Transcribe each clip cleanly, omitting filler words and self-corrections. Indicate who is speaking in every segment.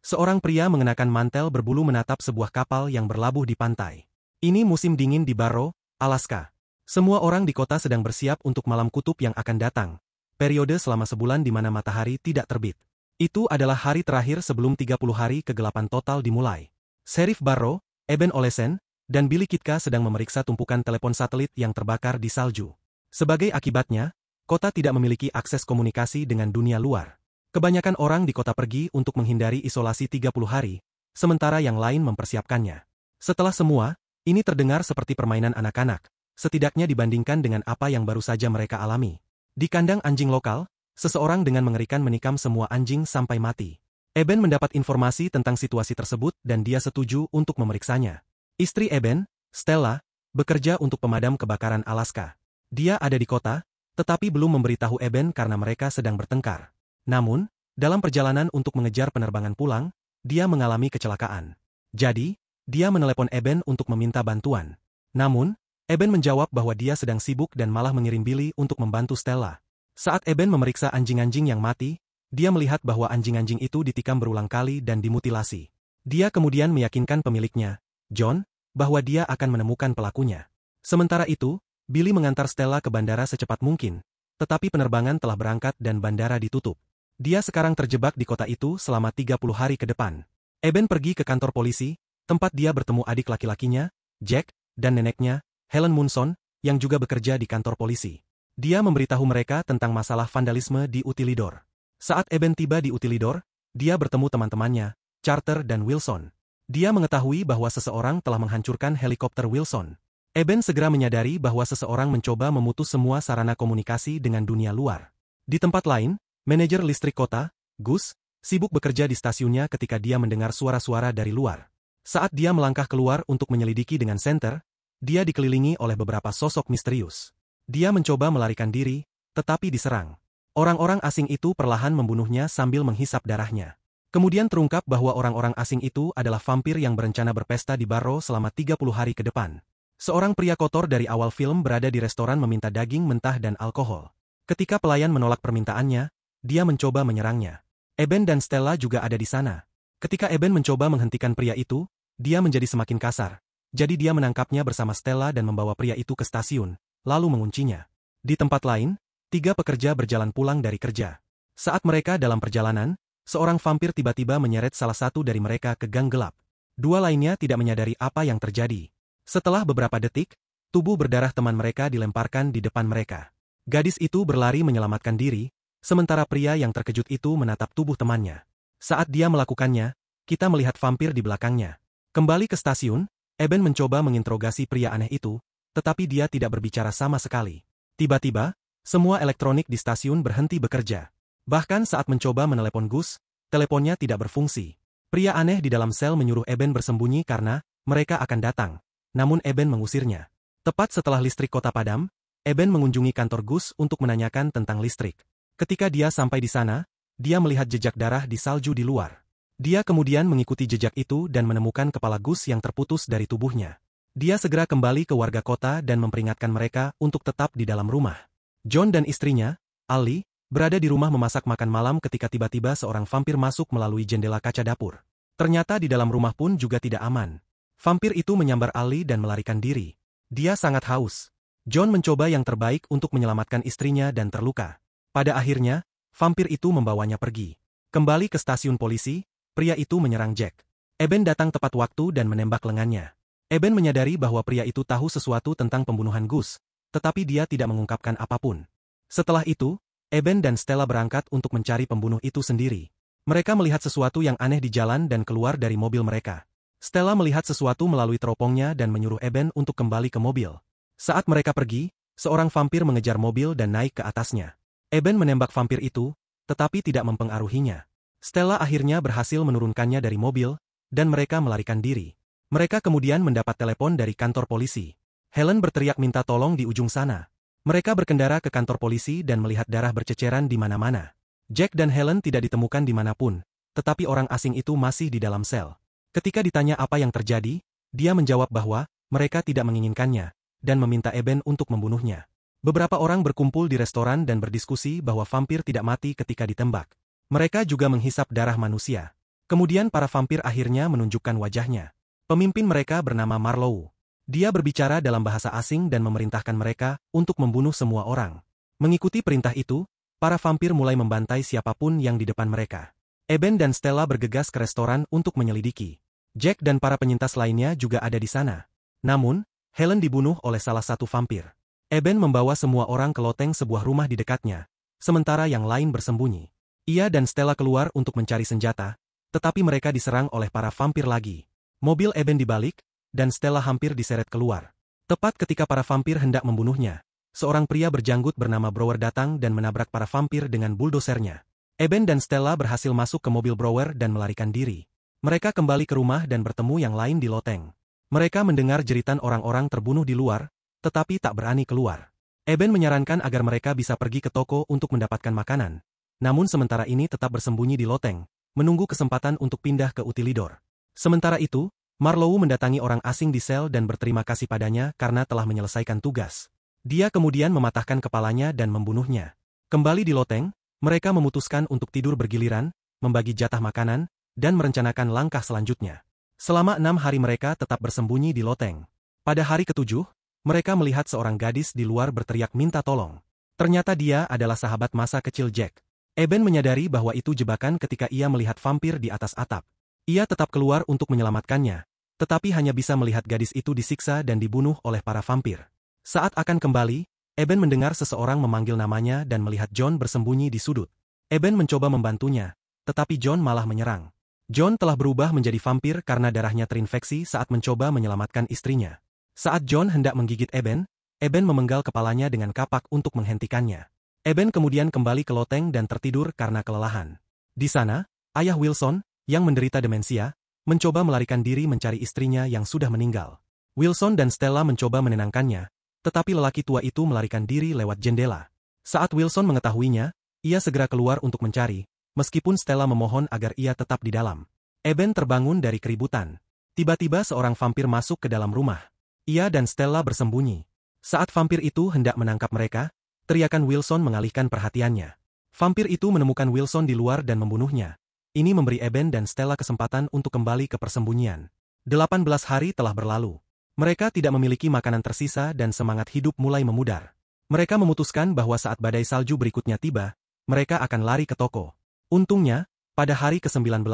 Speaker 1: Seorang pria mengenakan mantel berbulu menatap sebuah kapal yang berlabuh di pantai. Ini musim dingin di Barrow, Alaska. Semua orang di kota sedang bersiap untuk malam kutub yang akan datang. Periode selama sebulan di mana matahari tidak terbit. Itu adalah hari terakhir sebelum 30 hari kegelapan total dimulai. Sheriff Barrow, Eben Olesen, dan Billy Kitka sedang memeriksa tumpukan telepon satelit yang terbakar di salju. Sebagai akibatnya, kota tidak memiliki akses komunikasi dengan dunia luar. Kebanyakan orang di kota pergi untuk menghindari isolasi 30 hari, sementara yang lain mempersiapkannya. Setelah semua, ini terdengar seperti permainan anak-anak, setidaknya dibandingkan dengan apa yang baru saja mereka alami. Di kandang anjing lokal, seseorang dengan mengerikan menikam semua anjing sampai mati. Eben mendapat informasi tentang situasi tersebut dan dia setuju untuk memeriksanya. Istri Eben, Stella, bekerja untuk pemadam kebakaran Alaska. Dia ada di kota, tetapi belum memberitahu Eben karena mereka sedang bertengkar. Namun, dalam perjalanan untuk mengejar penerbangan pulang, dia mengalami kecelakaan. Jadi, dia menelepon Eben untuk meminta bantuan. Namun, Eben menjawab bahwa dia sedang sibuk dan malah mengirim Billy untuk membantu Stella. Saat Eben memeriksa anjing-anjing yang mati, dia melihat bahwa anjing-anjing itu ditikam berulang kali dan dimutilasi. Dia kemudian meyakinkan pemiliknya, John, bahwa dia akan menemukan pelakunya. Sementara itu, Billy mengantar Stella ke bandara secepat mungkin, tetapi penerbangan telah berangkat dan bandara ditutup. Dia sekarang terjebak di kota itu selama 30 hari ke depan. Eben pergi ke kantor polisi, tempat dia bertemu adik laki-lakinya, Jack, dan neneknya, Helen Munson, yang juga bekerja di kantor polisi. Dia memberitahu mereka tentang masalah vandalisme di Utilidor. Saat Eben tiba di Utilidor, dia bertemu teman-temannya, Charter dan Wilson. Dia mengetahui bahwa seseorang telah menghancurkan helikopter Wilson. Eben segera menyadari bahwa seseorang mencoba memutus semua sarana komunikasi dengan dunia luar. Di tempat lain, manajer listrik kota, Gus, sibuk bekerja di stasiunnya ketika dia mendengar suara-suara dari luar. Saat dia melangkah keluar untuk menyelidiki dengan senter, dia dikelilingi oleh beberapa sosok misterius. Dia mencoba melarikan diri, tetapi diserang. Orang-orang asing itu perlahan membunuhnya sambil menghisap darahnya. Kemudian terungkap bahwa orang-orang asing itu adalah vampir yang berencana berpesta di Barrow selama 30 hari ke depan. Seorang pria kotor dari awal film berada di restoran meminta daging mentah dan alkohol. Ketika pelayan menolak permintaannya, dia mencoba menyerangnya. Eben dan Stella juga ada di sana. Ketika Eben mencoba menghentikan pria itu, dia menjadi semakin kasar. Jadi dia menangkapnya bersama Stella dan membawa pria itu ke stasiun, lalu menguncinya. Di tempat lain, 3 pekerja berjalan pulang dari kerja. Saat mereka dalam perjalanan, seorang vampir tiba-tiba menyeret salah satu dari mereka ke gang gelap. 2 lainnya tidak menyadari apa yang terjadi. Setelah beberapa detik, tubuh berdarah teman mereka dilemparkan di depan mereka. Gadis itu berlari menyelamatkan diri, sementara pria yang terkejut itu menatap tubuh temannya. Saat dia melakukannya, kita melihat vampir di belakangnya. Kembali ke stasiun, Eben mencoba menginterogasi pria aneh itu, tetapi dia tidak berbicara sama sekali. Tiba-tiba, semua elektronik di stasiun berhenti bekerja. Bahkan saat mencoba menelepon Gus, teleponnya tidak berfungsi. Pria aneh di dalam sel menyuruh Eben bersembunyi karena mereka akan datang. Namun Eben mengusirnya. Tepat setelah listrik kota padam, Eben mengunjungi kantor Gus untuk menanyakan tentang listrik. Ketika dia sampai di sana, dia melihat jejak darah di salju di luar. Dia kemudian mengikuti jejak itu dan menemukan kepala Gus yang terputus dari tubuhnya. Dia segera kembali ke warga kota dan memperingatkan mereka untuk tetap di dalam rumah. John dan istrinya, Ali, berada di rumah memasak makan malam ketika tiba-tiba seorang vampir masuk melalui jendela kaca dapur. Ternyata di dalam rumah pun juga tidak aman. Vampir itu menyambar Ali dan melarikan diri. Dia sangat haus. John mencoba yang terbaik untuk menyelamatkan istrinya dan terluka. Pada akhirnya, vampir itu membawanya pergi. Kembali ke stasiun polisi, pria itu menyerang Jack. Eben datang tepat waktu dan menembak lengannya. Eben menyadari bahwa pria itu tahu sesuatu tentang pembunuhan Gus, tetapi dia tidak mengungkapkan apapun. Setelah itu, Eben dan Stella berangkat untuk mencari pembunuh itu sendiri. Mereka melihat sesuatu yang aneh di jalan dan keluar dari mobil mereka. Stella melihat sesuatu melalui teropongnya dan menyuruh Eben untuk kembali ke mobil. Saat mereka pergi, seorang vampir mengejar mobil dan naik ke atasnya. Eben menembak vampir itu, tetapi tidak mempengaruhinya. Stella akhirnya berhasil menurunkannya dari mobil, dan mereka melarikan diri. Mereka kemudian mendapat telepon dari kantor polisi. Helen berteriak minta tolong di ujung sana. Mereka berkendara ke kantor polisi dan melihat darah berceceran di mana-mana. Jack dan Helen tidak ditemukan dimanapun, tetapi orang asing itu masih di dalam sel. Ketika ditanya apa yang terjadi, dia menjawab bahwa mereka tidak menginginkannya, dan meminta Eben untuk membunuhnya. Beberapa orang berkumpul di restoran dan berdiskusi bahwa vampir tidak mati ketika ditembak. Mereka juga menghisap darah manusia. Kemudian para vampir akhirnya menunjukkan wajahnya. Pemimpin mereka bernama Marlowe. Dia berbicara dalam bahasa asing dan memerintahkan mereka untuk membunuh semua orang. Mengikuti perintah itu, para vampir mulai membantai siapapun yang di depan mereka. Eben dan Stella bergegas ke restoran untuk menyelidiki. Jack dan para penyintas lainnya juga ada di sana. Namun, Helen dibunuh oleh salah satu vampir. Eben membawa semua orang ke loteng sebuah rumah di dekatnya, sementara yang lain bersembunyi. Ia dan Stella keluar untuk mencari senjata, tetapi mereka diserang oleh para vampir lagi. Mobil Eben dibalik, dan Stella hampir diseret keluar. Tepat ketika para vampir hendak membunuhnya, seorang pria berjanggut bernama Brower datang dan menabrak para vampir dengan buldosernya. Eben dan Stella berhasil masuk ke mobil Brower dan melarikan diri. Mereka kembali ke rumah dan bertemu yang lain di loteng. Mereka mendengar jeritan orang-orang terbunuh di luar, tetapi tak berani keluar. Eben menyarankan agar mereka bisa pergi ke toko untuk mendapatkan makanan. Namun sementara ini tetap bersembunyi di loteng, menunggu kesempatan untuk pindah ke Utilidor. Sementara itu, Marlowe mendatangi orang asing di sel dan berterima kasih padanya karena telah menyelesaikan tugas. Dia kemudian mematahkan kepalanya dan membunuhnya. Kembali di loteng, mereka memutuskan untuk tidur bergiliran, membagi jatah makanan, dan merencanakan langkah selanjutnya. Selama 6 hari mereka tetap bersembunyi di loteng. Pada hari ke-7, mereka melihat seorang gadis di luar berteriak minta tolong. Ternyata dia adalah sahabat masa kecil Jack. Eben menyadari bahwa itu jebakan ketika ia melihat vampir di atas atap. Ia tetap keluar untuk menyelamatkannya, tetapi hanya bisa melihat gadis itu disiksa dan dibunuh oleh para vampir. Saat akan kembali, Eben mendengar seseorang memanggil namanya dan melihat John bersembunyi di sudut. Eben mencoba membantunya, tetapi John malah menyerang. John telah berubah menjadi vampir karena darahnya terinfeksi saat mencoba menyelamatkan istrinya. Saat John hendak menggigit Eben, Eben memenggal kepalanya dengan kapak untuk menghentikannya. Eben kemudian kembali ke loteng dan tertidur karena kelelahan. Di sana, ayah Wilson, yang menderita demensia, mencoba melarikan diri mencari istrinya yang sudah meninggal. Wilson dan Stella mencoba menenangkannya, tetapi lelaki tua itu melarikan diri lewat jendela. Saat Wilson mengetahuinya, ia segera keluar untuk mencari, meskipun Stella memohon agar ia tetap di dalam. Eben terbangun dari keributan. Tiba-tiba seorang vampir masuk ke dalam rumah. Ia dan Stella bersembunyi. Saat vampir itu hendak menangkap mereka, teriakan Wilson mengalihkan perhatiannya. Vampir itu menemukan Wilson di luar dan membunuhnya. Ini memberi Eben dan Stella kesempatan untuk kembali ke persembunyian. 18 hari telah berlalu. Mereka tidak memiliki makanan tersisa dan semangat hidup mulai memudar. Mereka memutuskan bahwa saat badai salju berikutnya tiba, mereka akan lari ke toko. Untungnya, pada hari ke-19,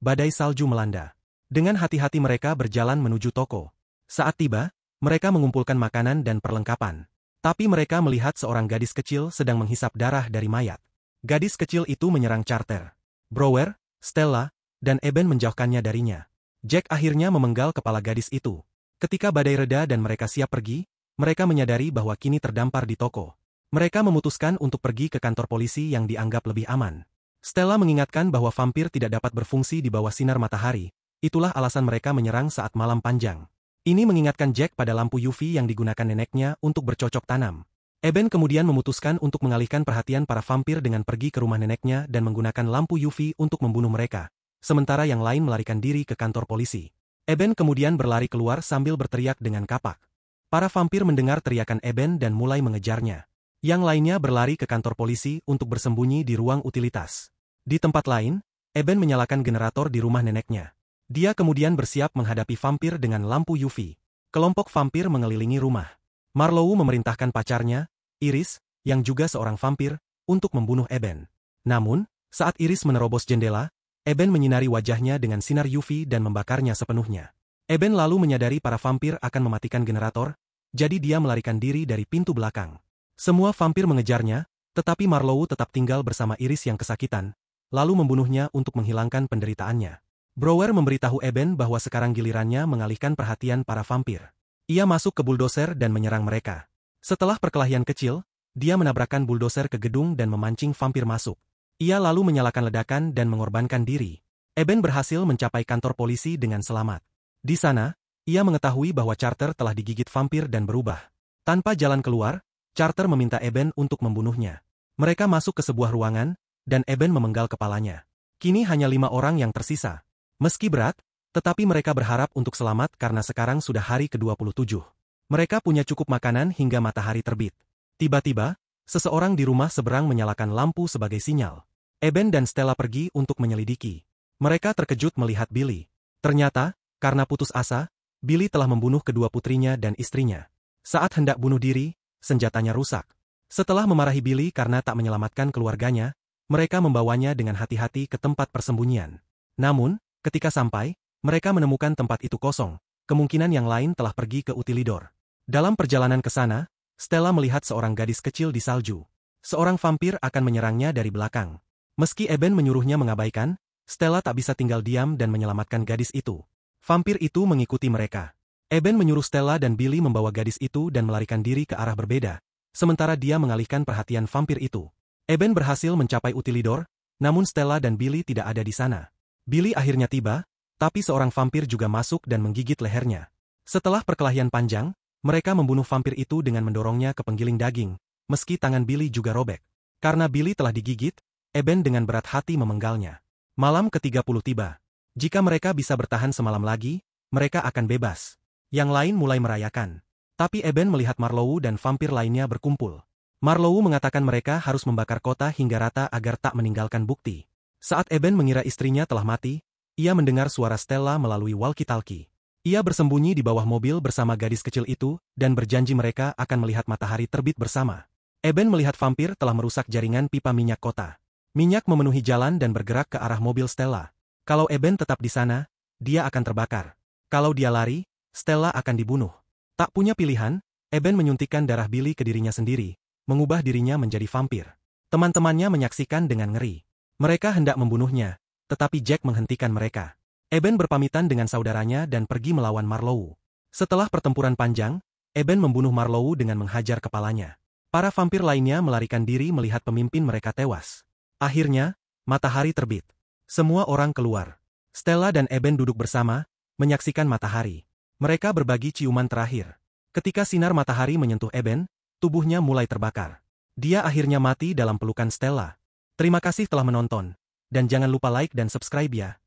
Speaker 1: badai salju melanda. Dengan hati-hati mereka berjalan menuju toko. Saat tiba, mereka mengumpulkan makanan dan perlengkapan. Tapi mereka melihat seorang gadis kecil sedang menghisap darah dari mayat. Gadis kecil itu menyerang Charter. Brower, Stella, dan Eben menjauhkannya darinya. Jack akhirnya memenggal kepala gadis itu. Ketika badai reda dan mereka siap pergi, mereka menyadari bahwa kini terdampar di toko. Mereka memutuskan untuk pergi ke kantor polisi yang dianggap lebih aman. Stella mengingatkan bahwa vampir tidak dapat berfungsi di bawah sinar matahari. Itulah alasan mereka menyerang saat malam panjang. Ini mengingatkan Jack pada lampu UV yang digunakan neneknya untuk bercocok tanam. Eben kemudian memutuskan untuk mengalihkan perhatian para vampir dengan pergi ke rumah neneknya dan menggunakan lampu UV untuk membunuh mereka, sementara yang lain melarikan diri ke kantor polisi. Eben kemudian berlari keluar sambil berteriak dengan kapak. Para vampir mendengar teriakan Eben dan mulai mengejarnya. Yang lainnya berlari ke kantor polisi untuk bersembunyi di ruang utilitas. Di tempat lain, Eben menyalakan generator di rumah neneknya. Dia kemudian bersiap menghadapi vampir dengan lampu UV. Kelompok vampir mengelilingi rumah. Marlowe memerintahkan pacarnya, Iris, yang juga seorang vampir, untuk membunuh Eben. Namun, saat Iris menerobos jendela, Eben menyinari wajahnya dengan sinar UV dan membakarnya sepenuhnya. Eben lalu menyadari para vampir akan mematikan generator, jadi dia melarikan diri dari pintu belakang. Semua vampir mengejarnya, tetapi Marlowe tetap tinggal bersama Iris yang kesakitan, lalu membunuhnya untuk menghilangkan penderitaannya. Brower memberitahu Eben bahwa sekarang gilirannya mengalihkan perhatian para vampir. Ia masuk ke buldoser dan menyerang mereka. Setelah perkelahian kecil, dia menabrakkan buldoser ke gedung dan memancing vampir masuk. Ia lalu menyalakan ledakan dan mengorbankan diri. Eben berhasil mencapai kantor polisi dengan selamat. Di sana, ia mengetahui bahwa Charter telah digigit vampir dan berubah. Tanpa jalan keluar, Charter meminta Eben untuk membunuhnya. Mereka masuk ke sebuah ruangan, dan Eben memenggal kepalanya. Kini hanya 5 orang yang tersisa. Meski berat, tetapi mereka berharap untuk selamat karena sekarang sudah hari ke-27. Mereka punya cukup makanan hingga matahari terbit. Tiba-tiba, seseorang di rumah seberang menyalakan lampu sebagai sinyal. Eben dan Stella pergi untuk menyelidiki. Mereka terkejut melihat Billy. Ternyata, karena putus asa, Billy telah membunuh kedua putrinya dan istrinya. Saat hendak bunuh diri, senjatanya rusak. Setelah memarahi Billy karena tak menyelamatkan keluarganya, mereka membawanya dengan hati-hati ke tempat persembunyian. Namun, ketika sampai, mereka menemukan tempat itu kosong. Kemungkinan yang lain telah pergi ke Utilidor. Dalam perjalanan ke sana, Stella melihat seorang gadis kecil di salju. Seorang vampir akan menyerangnya dari belakang. Meski Eben menyuruhnya mengabaikan, Stella tak bisa tinggal diam dan menyelamatkan gadis itu. Vampir itu mengikuti mereka. Eben menyuruh Stella dan Billy membawa gadis itu dan melarikan diri ke arah berbeda, sementara dia mengalihkan perhatian vampir itu. Eben berhasil mencapai Utilidor, namun Stella dan Billy tidak ada di sana. Billy akhirnya tiba, tapi seorang vampir juga masuk dan menggigit lehernya. Setelah perkelahian panjang, mereka membunuh vampir itu dengan mendorongnya ke penggiling daging, meski tangan Billy juga robek. Karena Billy telah digigit, Eben dengan berat hati memenggalnya. Malam ke-30 tiba. Jika mereka bisa bertahan semalam lagi, mereka akan bebas. Yang lain mulai merayakan. Tapi Eben melihat Marlowe dan vampir lainnya berkumpul. Marlowe mengatakan mereka harus membakar kota hingga rata agar tak meninggalkan bukti. Saat Eben mengira istrinya telah mati, ia mendengar suara Stella melalui walkie-talkie. Ia bersembunyi di bawah mobil bersama gadis kecil itu, dan berjanji mereka akan melihat matahari terbit bersama. Eben melihat vampir telah merusak jaringan pipa minyak kota. Minyak memenuhi jalan dan bergerak ke arah mobil Stella. Kalau Eben tetap di sana, dia akan terbakar. Kalau dia lari, Stella akan dibunuh. Tak punya pilihan, Eben menyuntikkan darah Billy ke dirinya sendiri, mengubah dirinya menjadi vampir. Teman-temannya menyaksikan dengan ngeri. Mereka hendak membunuhnya, tetapi Jack menghentikan mereka. Eben berpamitan dengan saudaranya dan pergi melawan Marlowe. Setelah pertempuran panjang, Eben membunuh Marlowe dengan menghajar kepalanya. Para vampir lainnya melarikan diri melihat pemimpin mereka tewas. Akhirnya, matahari terbit. Semua orang keluar. Stella dan Eben duduk bersama, menyaksikan matahari. Mereka berbagi ciuman terakhir. Ketika sinar matahari menyentuh Eben, tubuhnya mulai terbakar. Dia akhirnya mati dalam pelukan Stella. Terima kasih telah menonton. Dan jangan lupa like dan subscribe ya.